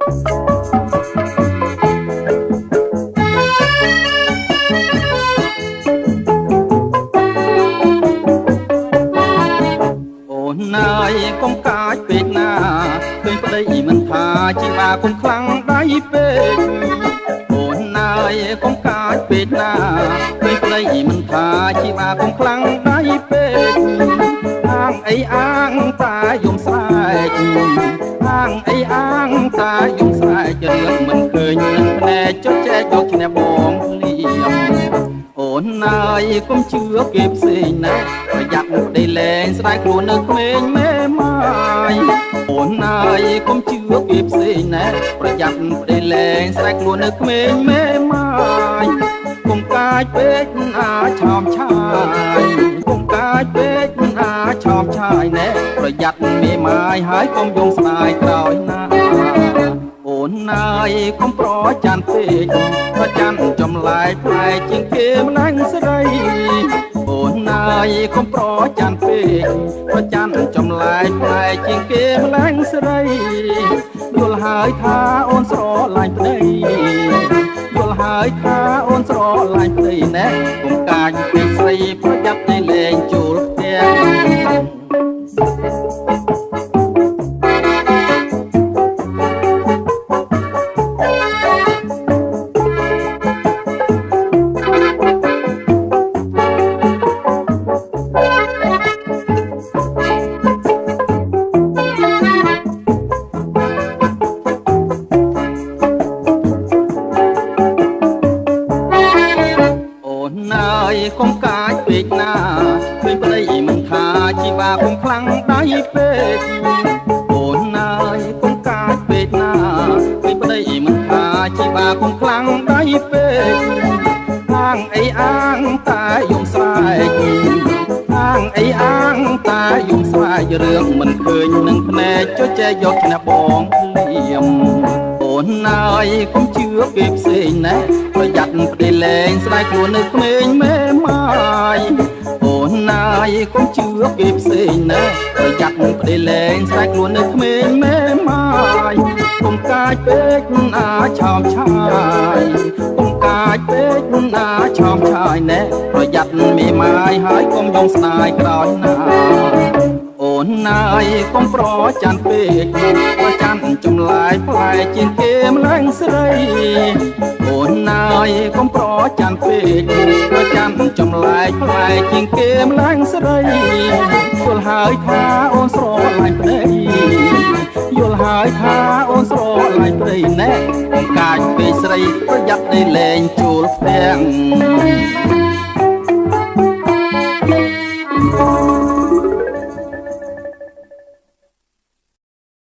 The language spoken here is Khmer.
ណើយកុំកាចពេកណាឃើញប្តីមិនថាជីវាគុំខ្លាំងដៃពេកអូនណើយកុំកាចពេកណាឃើញប្តីមិនថាជីវាគុំខ្លាំងដៃពេកអាងអីអាងតាយំស្រែកអាងអីអាងតាយំស្រែករឿងមិនឃើញនឹងភ្នែកចុចចែកយកឈ្នះបងលៀមអូនណើយកុំជឿគេផ្សេងណាប្រយ័ត្នប្តីលែងស្ដាយខ្លួននៅក្មេងមេម៉ាយអូនណើយកុំជឿគេផ្សេងណាប្រយ័ត្នប្តីលែងស្ដាយខ្លួននៅក្មេងមេម៉ាយកុំកាចពេកអាឆោមឆាយកុំកាចពេកអាឆោមឆាយណែប្រយ័ត្នមេម៉ាយហើយកុំយងស្ដាយក្រោយណាអូនណើយកុំប្រច័ណ្ឌពេកប្រច័ណ្ឌចម្លែកផ្លែជាងគេម្លាញ់ស្រីអូនណើយកុំប្រច័ណ្ឌពេកប្រច័ណ្ឌចម្លែកផ្លែជាងគេម្លាញ់ស្រីយល់ហើយថាអូនស្រឡាញ់ប្តីយល់ហើយថាអូនស្រឡាញ់ប្តីណែកុំកាចពេកស្រីប្រយ័ត្នតែលែងជួលផ្ទះកុំកាចពេកណាឃើញប្តីមិនថាជីវាគុំខ្លាំងដៃពេកអូនណើយកុំកាចពេកណាឃើញប្តីមិនថាជីវាគុំខ្លាំងដៃពេកអាងអីអាងតាយំស្រែកអាងអីអាងតាយំស្រែករឿងមិនឃើញនឹងភ្នែកចុចចែកយកឈ្នះបងលៀមអូនណើយកុំជឿគេផ្សេងណាប្រយ័ត្នប្តីលែងស្ដាយខ្លួននៅក្មេងមេម៉ាយអូនណើយកុំជឿគេផ្សេងណាប្រយ័ត្នប្តីលែងស្ដាយខ្លួននៅក្មេងមេម៉ាយកុំកាចពេកអាឆោមឆាយកុំកាចពេកអាឆោមឆាយណែប្រយ័ត្នមេម៉ាយហើយកុំយងស្ដាយក្រោយណាអូនណើយកុំប្រច័ណ្ឌពេកប្រច័ណ្ឌចម្លែកផ្លែជាងគេម្លាញ់ស្រីអូនណើយកុំប្រច័ណ្ឌពេកប្រច័ណ្ឌចម្លែកផ្លែជាងគេម្លាញ់ស្រីយល់ហើយថាអូនស្រឡាញ់ប្តីយល់ហើយថាអូនស្រឡាញ់ប្តីណែកុំកាចពេកស្រីប្រយ័ត្នតែលែងជួលផ្ទាំង